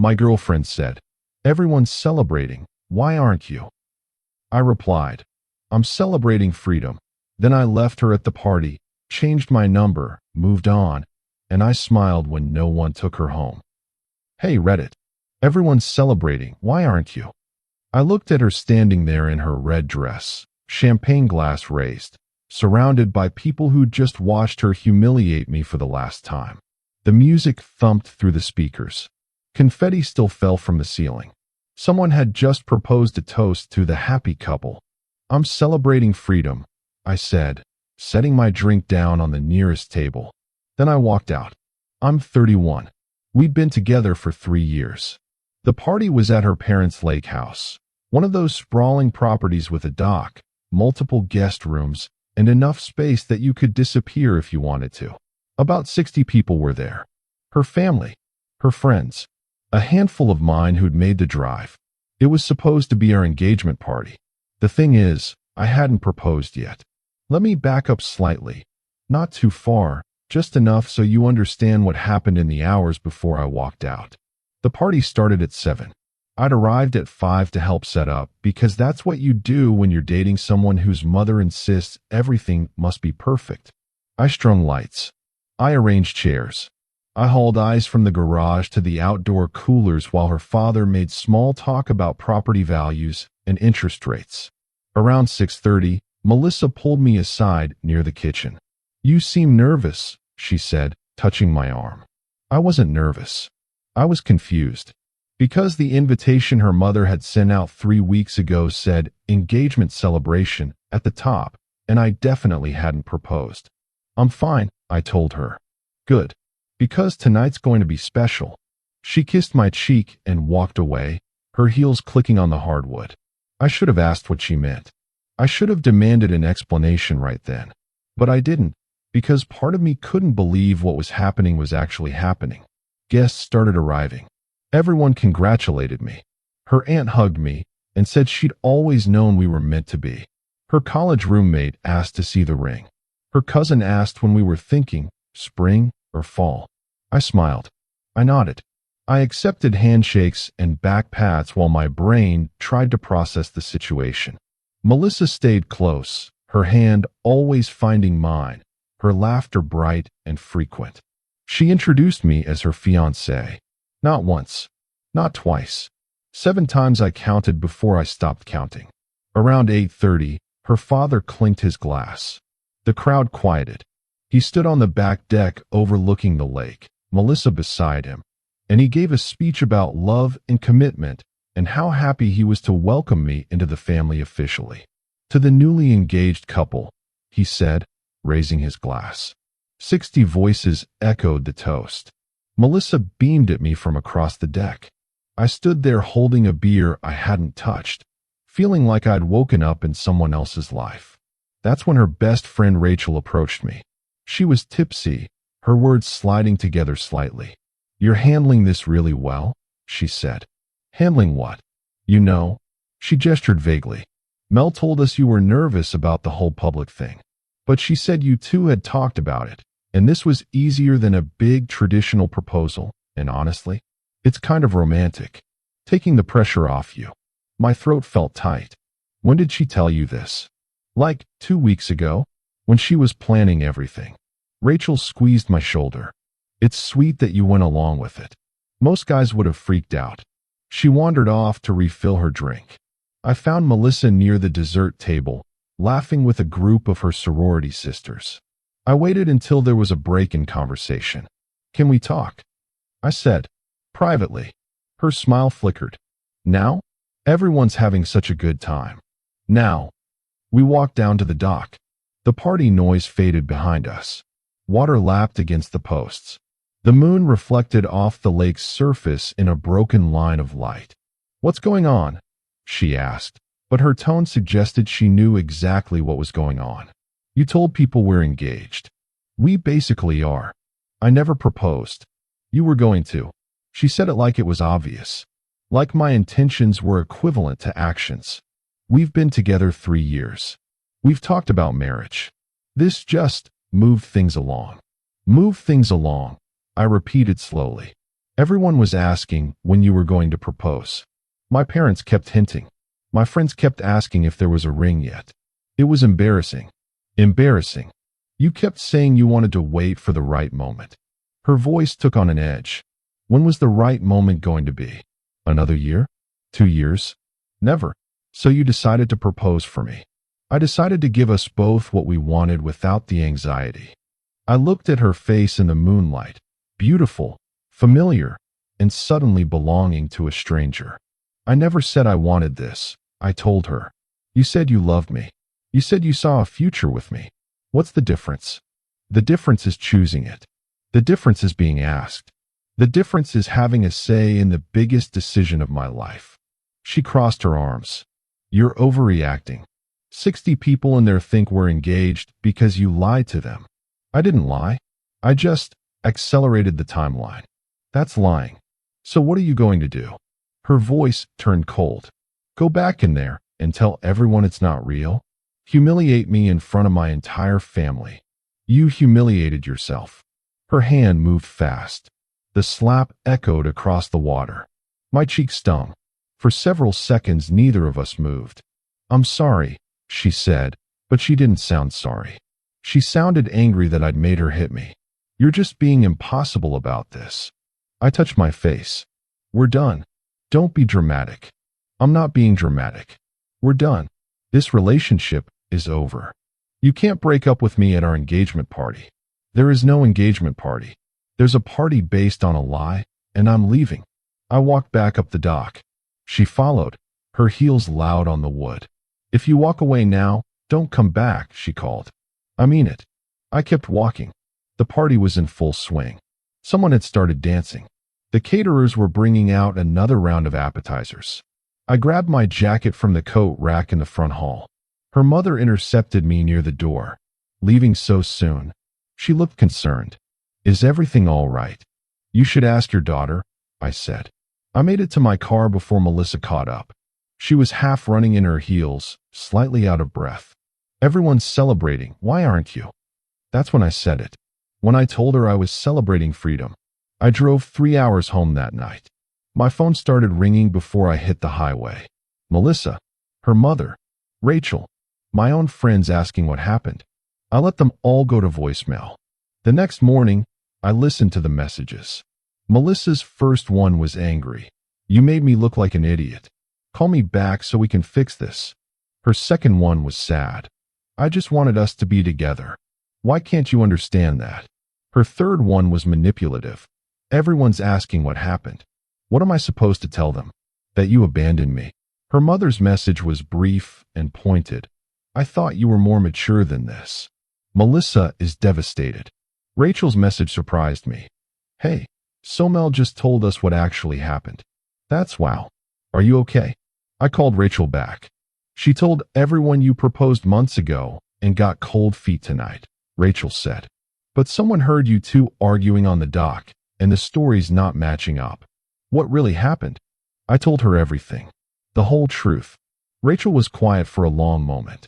My girlfriend said, "Everyone's celebrating. Why aren't you?" I replied, "I'm celebrating freedom." Then I left her at the party, changed my number, moved on, and I smiled when no one took her home. Hey Reddit, everyone's celebrating. Why aren't you? I looked at her standing there in her red dress, champagne glass raised, surrounded by people who'd just watched her humiliate me for the last time. The music thumped through the speakers. Confetti still fell from the ceiling. Someone had just proposed a toast to the happy couple. "I'm celebrating freedom," I said, setting my drink down on the nearest table. Then I walked out. I'm 31. We'd been together for 3 years. The party was at her parents' lake house, one of those sprawling properties with a dock, multiple guest rooms, and enough space that you could disappear if you wanted to. About 60 people were there. Her family, her friends, a handful of mine who'd made the drive. It was supposed to be our engagement party. The thing is, I hadn't proposed yet. Let me back up slightly. Not too far, just enough so you understand what happened in the hours before I walked out. The party started at 7. I'd arrived at 5 to help set up, because that's what you do when you're dating someone whose mother insists everything must be perfect. I strung lights. I arranged chairs. I hauled ice from the garage to the outdoor coolers while her father made small talk about property values and interest rates. Around 6:30, Melissa pulled me aside near the kitchen. "You seem nervous," she said, touching my arm. I wasn't nervous. I was confused. Because the invitation her mother had sent out 3 weeks ago said engagement celebration at the top, and I definitely hadn't proposed. "I'm fine," I told her. "Good. Because tonight's going to be special." She kissed my cheek and walked away, her heels clicking on the hardwood. I should have asked what she meant. I should have demanded an explanation right then. But I didn't, because part of me couldn't believe what was happening was actually happening. Guests started arriving. Everyone congratulated me. Her aunt hugged me and said she'd always known we were meant to be. Her college roommate asked to see the ring. Her cousin asked when we were thinking, spring or fall. I smiled. I nodded. I accepted handshakes and back pats while my brain tried to process the situation. Melissa stayed close, her hand always finding mine, her laughter bright and frequent. She introduced me as her fiancé. Not once, not twice. 7 times I counted before I stopped counting. Around 8:30, her father clinked his glass. The crowd quieted. He stood on the back deck overlooking the lake, Melissa beside him, and he gave a speech about love and commitment and how happy he was to welcome me into the family officially. "To the newly engaged couple," he said, raising his glass. 60 voices echoed the toast. Melissa beamed at me from across the deck. I stood there holding a beer I hadn't touched, feeling like I'd woken up in someone else's life. That's when her best friend Rachel approached me. She was tipsy, her words sliding together slightly. "You're handling this really well," she said. "Handling what?" "You know." She gestured vaguely. "Mel told us you were nervous about the whole public thing. But she said you two had talked about it, and this was easier than a big traditional proposal, and honestly, it's kind of romantic. Taking the pressure off you." My throat felt tight. "When did she tell you this?" "Like 2 weeks ago, when she was planning everything." Rachel squeezed my shoulder. "It's sweet that you went along with it. Most guys would have freaked out." She wandered off to refill her drink. I found Melissa near the dessert table, laughing with a group of her sorority sisters. I waited until there was a break in conversation. "Can we talk?" I said, privately. Her smile flickered. "Now? Everyone's having such a good time. Now." We walked down to the dock. The party noise faded behind us. Water lapped against the posts. The moon reflected off the lake's surface in a broken line of light. "What's going on?" she asked, but her tone suggested she knew exactly what was going on. "You told people we're engaged." "We basically are. I never proposed." "You were going to." She said it like it was obvious, like my intentions were equivalent to actions. "We've been together 3 years. We've talked about marriage. This just moved things along." "Move things along," I repeated slowly. Everyone was asking when you were going to propose. My parents kept hinting. My friends kept asking if there was a ring yet. It was embarrassing. Embarrassing. You kept saying you wanted to wait for the right moment. Her voice took on an edge. When was the right moment going to be? Another year? 2 years? Never. So you decided to propose for me. I decided to give us both what we wanted without the anxiety. I looked at her face in the moonlight, beautiful, familiar, and suddenly belonging to a stranger. I never said I wanted this, I told her. You said you loved me. You said you saw a future with me. What's the difference? The difference is choosing it. The difference is being asked. The difference is having a say in the biggest decision of my life. She crossed her arms. You're overreacting. 60 people in there think we're engaged because you lied to them. I didn't lie. I just accelerated the timeline. That's lying. So what are you going to do? Her voice turned cold. Go back in there and tell everyone it's not real? Humiliate me in front of my entire family. You humiliated yourself. Her hand moved fast. The slap echoed across the water. My cheek stung. For several seconds, neither of us moved. I'm sorry, she said, but she didn't sound sorry. She sounded angry that I'd made her hit me. You're just being impossible about this. I touched my face. We're done. Don't be dramatic. I'm not being dramatic. We're done. This relationship is over. You can't break up with me at our engagement party. There is no engagement party. There's a party based on a lie, and I'm leaving. I walked back up the dock. She followed, her heels loud on the wood. If you walk away now, don't come back, she called. I mean it. I kept walking. The party was in full swing. Someone had started dancing. The caterers were bringing out another round of appetizers. I grabbed my jacket from the coat rack in the front hall. Her mother intercepted me near the door. Leaving so soon? She looked concerned. Is everything all right? You should ask your daughter, I said. I made it to my car before Melissa caught up. She was half running in her heels, slightly out of breath. Everyone's celebrating. Why aren't you? That's when I said it. When I told her I was celebrating freedom. I drove 3 hours home that night. My phone started ringing before I hit the highway. Melissa, her mother, Rachel, my own friends asking what happened. I let them all go to voicemail. The next morning, I listened to the messages. Melissa's first one was angry. You made me look like an idiot. Call me back so we can fix this. Her second one was sad. I just wanted us to be together. Why can't you understand that? Her third one was manipulative. Everyone's asking what happened. What am I supposed to tell them? That you abandoned me. Her mother's message was brief and pointed. I thought you were more mature than this. Melissa is devastated. Rachel's message surprised me. Hey, Somel just told us what actually happened. That's wow. Are you okay? I called Rachel back. She told everyone you proposed months ago and got cold feet tonight, Rachel said. But someone heard you two arguing on the dock, and the story's not matching up. What really happened? I told her everything. The whole truth. Rachel was quiet for a long moment.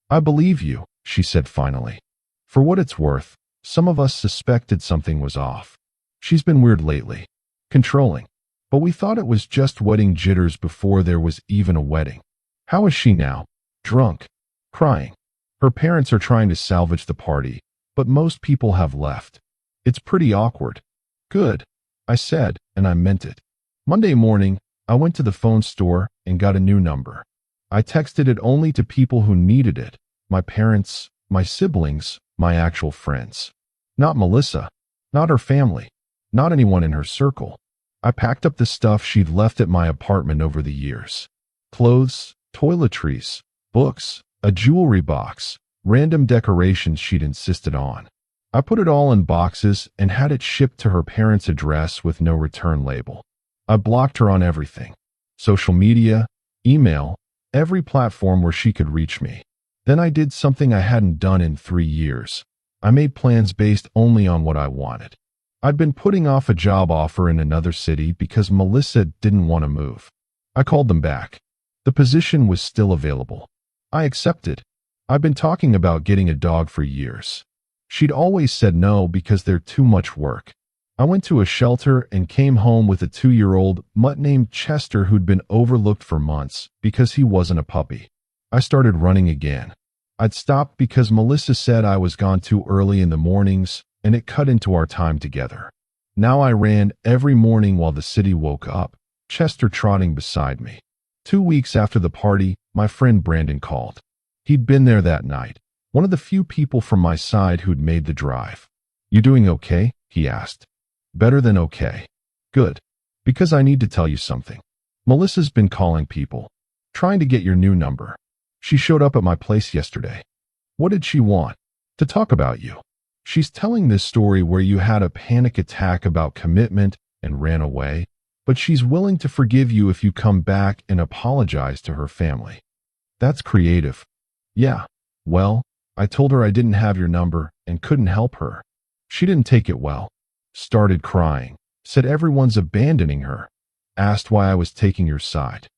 I believe you, she said finally. For what it's worth, some of us suspected something was off. She's been weird lately. Controlling. But we thought it was just wedding jitters before there was even a wedding. How is she now? Drunk. Crying. Her parents are trying to salvage the party, but most people have left. It's pretty awkward. Good, I said, and I meant it. Monday morning, I went to the phone store and got a new number. I texted it only to people who needed it, my parents, my siblings, my actual friends. Not Melissa, not her family, not anyone in her circle. I packed up the stuff she'd left at my apartment over the years. Clothes, toiletries, books, a jewelry box, random decorations she'd insisted on. I put it all in boxes and had it shipped to her parents' address with no return label. I blocked her on everything. Social media, email, every platform where she could reach me. Then I did something I hadn't done in 3 years. I made plans based only on what I wanted. I'd been putting off a job offer in another city because Melissa didn't want to move. I called them back. The position was still available. I accepted. I've been talking about getting a dog for years. She'd always said no because they're too much work. I went to a shelter and came home with a 2-year-old mutt named Chester who'd been overlooked for months because he wasn't a puppy. I started running again. I'd stopped because Melissa said I was gone too early in the mornings, and it cut into our time together. Now I ran every morning while the city woke up, Chester trotting beside me. 2 weeks after the party, my friend Brandon called. He'd been there that night, one of the few people from my side who'd made the drive. "You doing okay?" he asked. "Better than okay." "Good. Because I need to tell you something. Melissa's been calling people, trying to get your new number. She showed up at my place yesterday." "What did she want?" "To talk about you. She's telling this story where you had a panic attack about commitment and ran away, but she's willing to forgive you if you come back and apologize to her family." "That's creative." "Yeah. Well, I told her I didn't have your number and couldn't help her. She didn't take it well. Started crying, said everyone's abandoning her, asked why I was taking your side."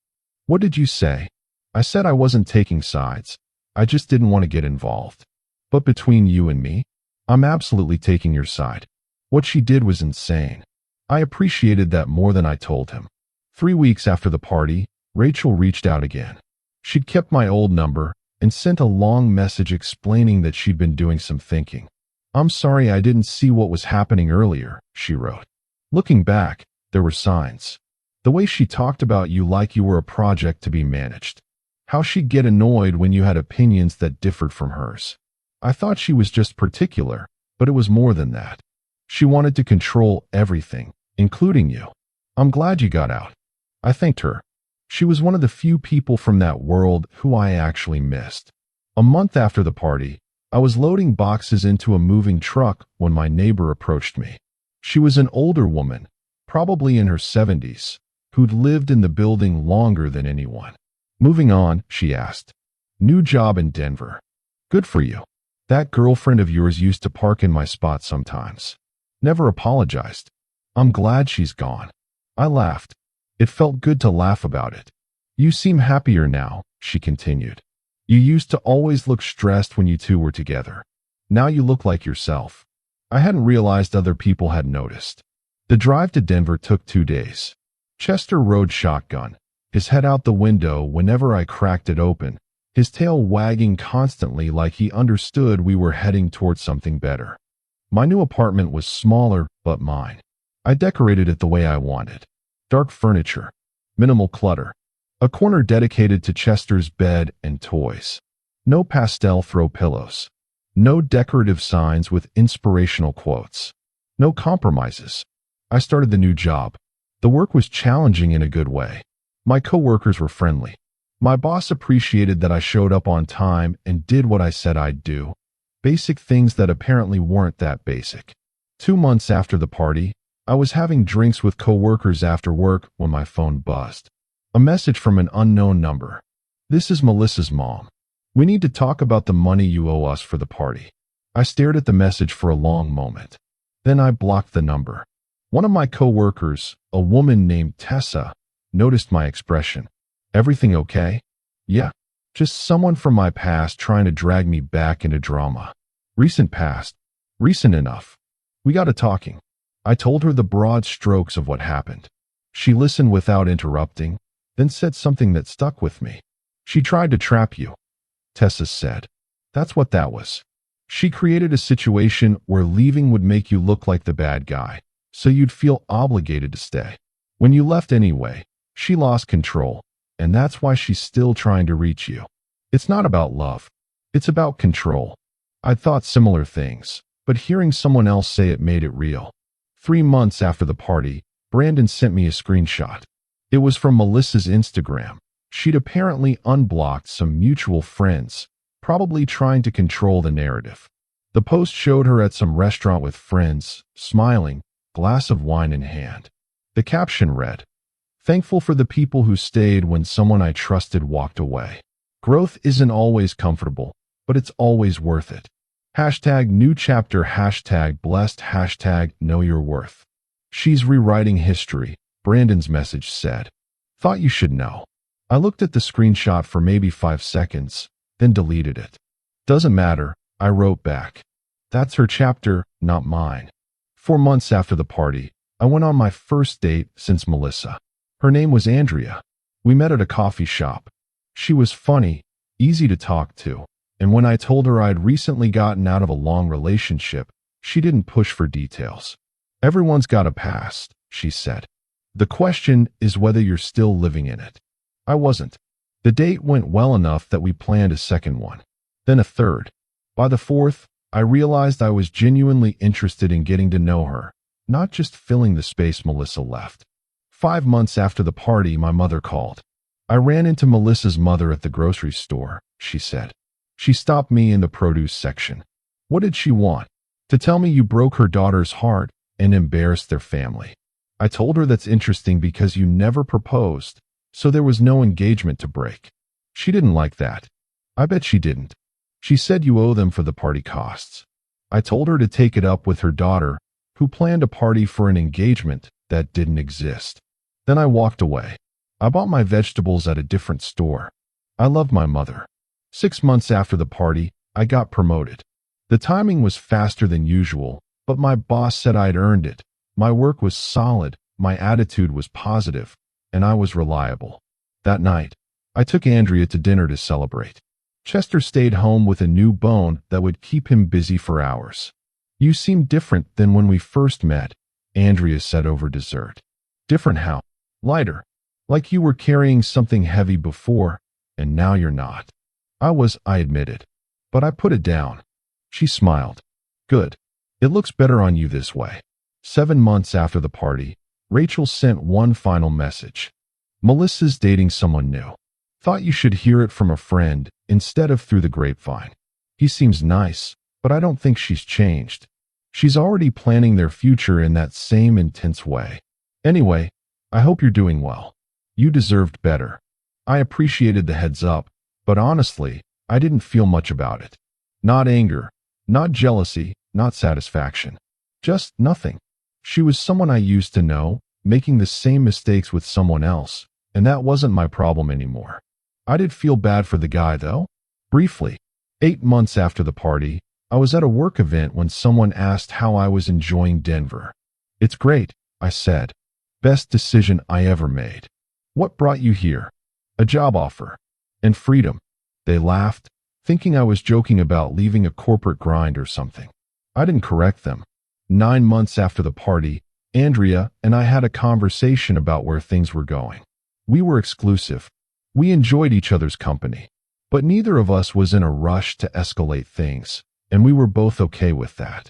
"What did you say?" "I said I wasn't taking sides. I just didn't want to get involved. But between you and me, I'm absolutely taking your side. What she did was insane." I appreciated that more than I told him. 3 weeks after the party, Rachel reached out again. She'd kept my old number and sent a long message explaining that she'd been doing some thinking. "I'm sorry I didn't see what was happening earlier," she wrote. Looking back, there were signs. The way she talked about you like you were a project to be managed. How she'd get annoyed when you had opinions that differed from hers. I thought she was just particular, but it was more than that. She wanted to control everything, including you. "I'm glad you got out." I thanked her. She was one of the few people from that world who I actually missed. A month after the party, I was loading boxes into a moving truck when my neighbor approached me. She was an older woman, probably in her 70s, who'd lived in the building longer than anyone. "Moving on?" she asked. "New job in Denver." "Good for you. That girlfriend of yours used to park in my spot sometimes. Never apologized." "I'm glad she's gone." I laughed. It felt good to laugh about it. "You seem happier now," she continued. "You used to always look stressed when you two were together. Now you look like yourself." I hadn't realized other people had noticed. The drive to Denver took 2 days. Chester rode shotgun, his head out the window whenever I cracked it open, his tail wagging constantly like he understood we were heading towards something better. My new apartment was smaller, but mine. I decorated it the way I wanted. Dark furniture, minimal clutter, a corner dedicated to Chester's bed and toys. No pastel throw pillows. No decorative signs with inspirational quotes. No compromises. I started the new job. The work was challenging in a good way. My coworkers were friendly. My boss appreciated that I showed up on time and did what I said I'd do. Basic things that apparently weren't that basic. 2 months after the party, I was having drinks with coworkers after work when my phone buzzed. A message from an unknown number. "This is Melissa's mom. We need to talk about the money you owe us for the party." I stared at the message for a long moment. Then I blocked the number. One of my coworkers, a woman named Tessa, noticed my expression. "Everything okay?" "Yeah. Just someone from my past trying to drag me back into drama." "Recent past?" "Recent enough. We got to talking." I told her the broad strokes of what happened. She listened without interrupting, then said something that stuck with me. "She tried to trap you," Tessa said. "That's what that was. She created a situation where leaving would make you look like the bad guy, so you'd feel obligated to stay. When you left anyway, she lost control, and that's why she's still trying to reach you. It's not about love. It's about control." I'd thought similar things, but hearing someone else say it made it real. 3 months after the party, Brandon sent me a screenshot. It was from Melissa's Instagram. She'd apparently unblocked some mutual friends, probably trying to control the narrative. The post showed her at some restaurant with friends, smiling, glass of wine in hand. The caption read, "Thankful for the people who stayed when someone I trusted walked away. Growth isn't always comfortable, but it's always worth it. Hashtag new chapter, hashtag blessed, hashtag know your worth." "She's rewriting history," Brandon's message said. "Thought you should know." I looked at the screenshot for maybe 5 seconds, then deleted it. "Doesn't matter," I wrote back. "That's her chapter, not mine." 4 months after the party, I went on my first date since Melissa. Her name was Andrea. We met at a coffee shop. She was funny, easy to talk to, and when I told her I'd recently gotten out of a long relationship, she didn't push for details. Everyone's got a past, she said. The question is whether you're still living in it. I wasn't. The date went well enough that we planned a second one, then a third. By the fourth, I realized I was genuinely interested in getting to know her, not just filling the space Melissa left. 5 months after the party, my mother called. I ran into Melissa's mother at the grocery store, she said. She stopped me in the produce section. What did she want? To tell me you broke her daughter's heart and embarrassed their family. I told her that's interesting because you never proposed, so there was no engagement to break. She didn't like that. I bet she didn't. She said you owe them for the party costs. I told her to take it up with her daughter, who planned a party for an engagement that didn't exist. Then I walked away. I bought my vegetables at a different store. I loved my mother. 6 months after the party, I got promoted. The timing was faster than usual, but my boss said I'd earned it. My work was solid, my attitude was positive, and I was reliable. That night, I took Andrea to dinner to celebrate. Chester stayed home with a new bone that would keep him busy for hours. You seem different than when we first met, Andrea said over dessert. Different how? Lighter. Like you were carrying something heavy before, and now you're not. I admitted. But I put it down. She smiled. Good. It looks better on you this way. 7 months after the party, Rachel sent one final message. Melissa's dating someone new. Thought you should hear it from a friend instead of through the grapevine. He seems nice, but I don't think she's changed. She's already planning their future in that same intense way. Anyway, I hope you're doing well. You deserved better. I appreciated the heads up, but honestly, I didn't feel much about it. Not anger, not jealousy, not satisfaction. Just nothing. She was someone I used to know, making the same mistakes with someone else, and that wasn't my problem anymore. I did feel bad for the guy, though. Briefly. 8 months after the party, I was at a work event when someone asked how I was enjoying Denver. It's great, I said. Best decision I ever made. What brought you here? A job offer. And freedom. They laughed, thinking I was joking about leaving a corporate grind or something. I didn't correct them. 9 months after the party, Andrea and I had a conversation about where things were going. We were exclusive. We enjoyed each other's company. But neither of us was in a rush to escalate things, and we were both okay with that.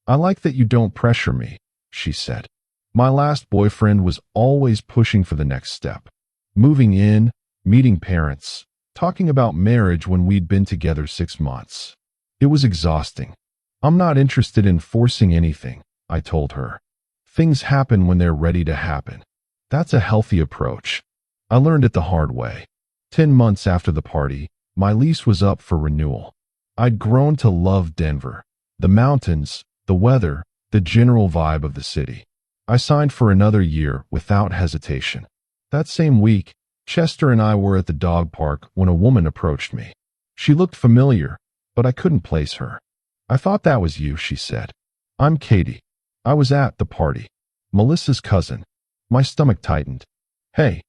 I like that you don't pressure me, she said. My last boyfriend was always pushing for the next step. Moving in, meeting parents, talking about marriage when we'd been together 6 months. It was exhausting. I'm not interested in forcing anything, I told her. Things happen when they're ready to happen. That's a healthy approach. I learned it the hard way. 10 months after the party, my lease was up for renewal. I'd grown to love Denver, the mountains, the weather, the general vibe of the city. I signed for another year without hesitation. That same week, Chester and I were at the dog park when a woman approached me. She looked familiar, but I couldn't place her. I thought that was you, she said. I'm Katie. I was at the party. Melissa's cousin. My stomach tightened. Hey,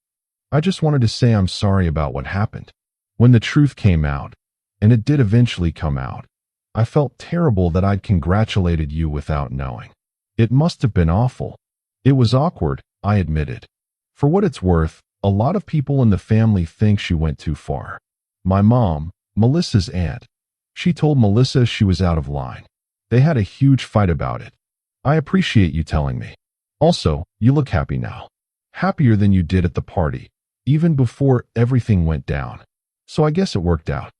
I just wanted to say I'm sorry about what happened. When the truth came out, and it did eventually come out, I felt terrible that I'd congratulated you without knowing. It must have been awful. It was awkward, I admitted. For what it's worth, a lot of people in the family think she went too far. My mom, Melissa's aunt, she told Melissa she was out of line. They had a huge fight about it. I appreciate you telling me. Also, you look happy now. Happier than you did at the party, even before everything went down. So I guess it worked out.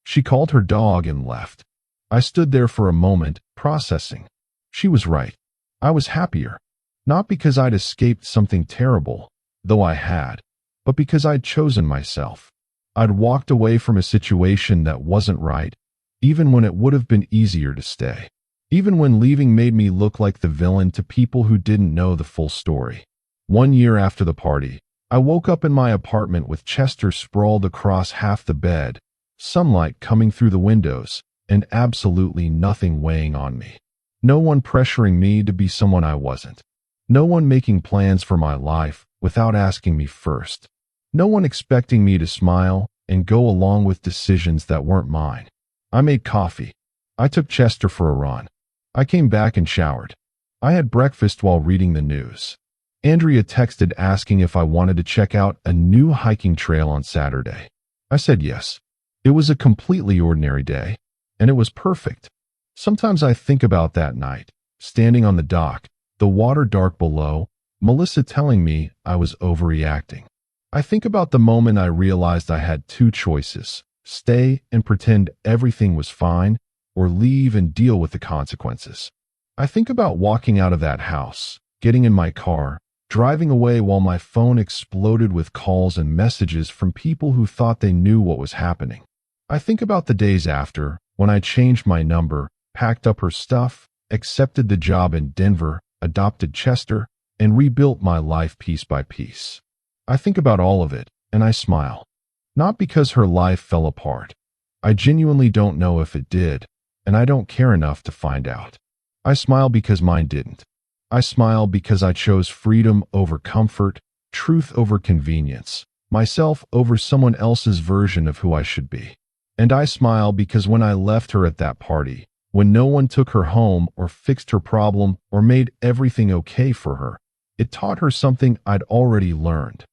She called her dog and left. I stood there for a moment, processing. She was right. I was happier. Not because I'd escaped something terrible, though I had, but because I'd chosen myself. I'd walked away from a situation that wasn't right, even when it would have been easier to stay. Even when leaving made me look like the villain to people who didn't know the full story. 1 year after the party, I woke up in my apartment with Chester sprawled across half the bed, sunlight coming through the windows, and absolutely nothing weighing on me. No one pressuring me to be someone I wasn't. No one making plans for my life without asking me first. No one expecting me to smile and go along with decisions that weren't mine. I made coffee. I took Chester for a run. I came back and showered. I had breakfast while reading the news. Andrea texted asking if I wanted to check out a new hiking trail on Saturday. I said yes. It was a completely ordinary day, and it was perfect. Sometimes I think about that night, standing on the dock, the water dark below, Melissa telling me I was overreacting. I think about the moment I realized I had two choices: stay and pretend everything was fine, or leave and deal with the consequences. I think about walking out of that house, getting in my car, driving away while my phone exploded with calls and messages from people who thought they knew what was happening. I think about the days after, when I changed my number, packed up her stuff, accepted the job in Denver, adopted Chester, and rebuilt my life piece by piece. I think about all of it, and I smile. Not because her life fell apart. I genuinely don't know if it did, and I don't care enough to find out. I smile because mine didn't. I smile because I chose freedom over comfort, truth over convenience, myself over someone else's version of who I should be. And I smile because when I left her at that party, when no one took her home or fixed her problem or made everything okay for her, it taught her something I'd already learned.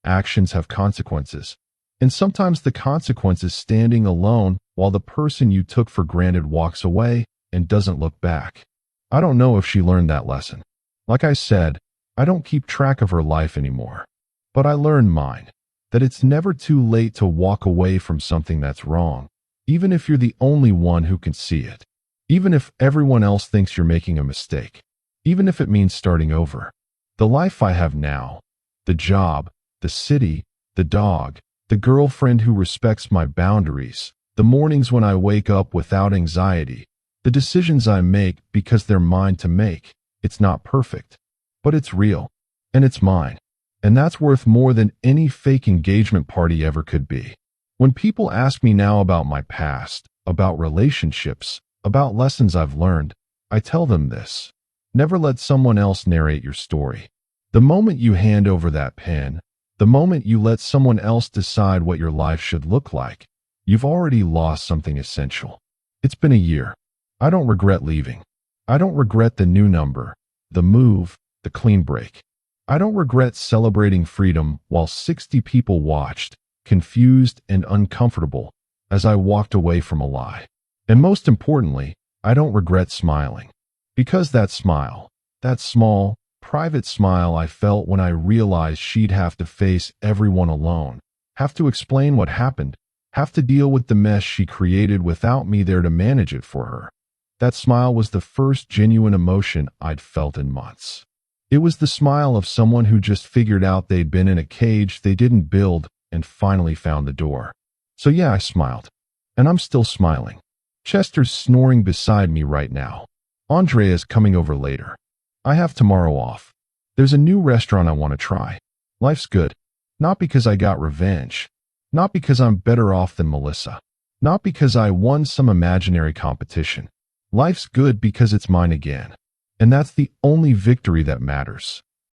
Actions have consequences, and sometimes the consequence is standing alone while the person you took for granted walks away and doesn't look back. I don't know if she learned that lesson. Like I said, I don't keep track of her life anymore. But I learned mine, that it's never too late to walk away from something that's wrong, even if you're the only one who can see it, even if everyone else thinks you're making a mistake, even if it means starting over. The life I have now, the job, the city, the dog, the girlfriend who respects my boundaries, the mornings when I wake up without anxiety, the decisions I make because they're mine to make. It's not perfect, but it's real, and it's mine. And that's worth more than any fake engagement party ever could be. When people ask me now about my past, about relationships, about lessons I've learned, I tell them this: never let someone else narrate your story. The moment you hand over that pen, the moment you let someone else decide what your life should look like, you've already lost something essential. It's been a year. I don't regret leaving. I don't regret the new number, the move, the clean break. I don't regret celebrating freedom while 60 people watched, confused and uncomfortable, as I walked away from a lie. And most importantly, I don't regret smiling. Because that smile, that small, private smile I felt when I realized she'd have to face everyone alone, have to explain what happened, have to deal with the mess she created without me there to manage it for her. That smile was the first genuine emotion I'd felt in months. It was the smile of someone who just figured out they'd been in a cage they didn't build and finally found the door. So yeah, I smiled. And I'm still smiling. Chester's snoring beside me right now. Andrea's coming over later. I have tomorrow off. There's a new restaurant I want to try. Life's good. Not because I got revenge. Not because I'm better off than Melissa. Not because I won some imaginary competition. Life's good because it's mine again. And that's the only victory that matters.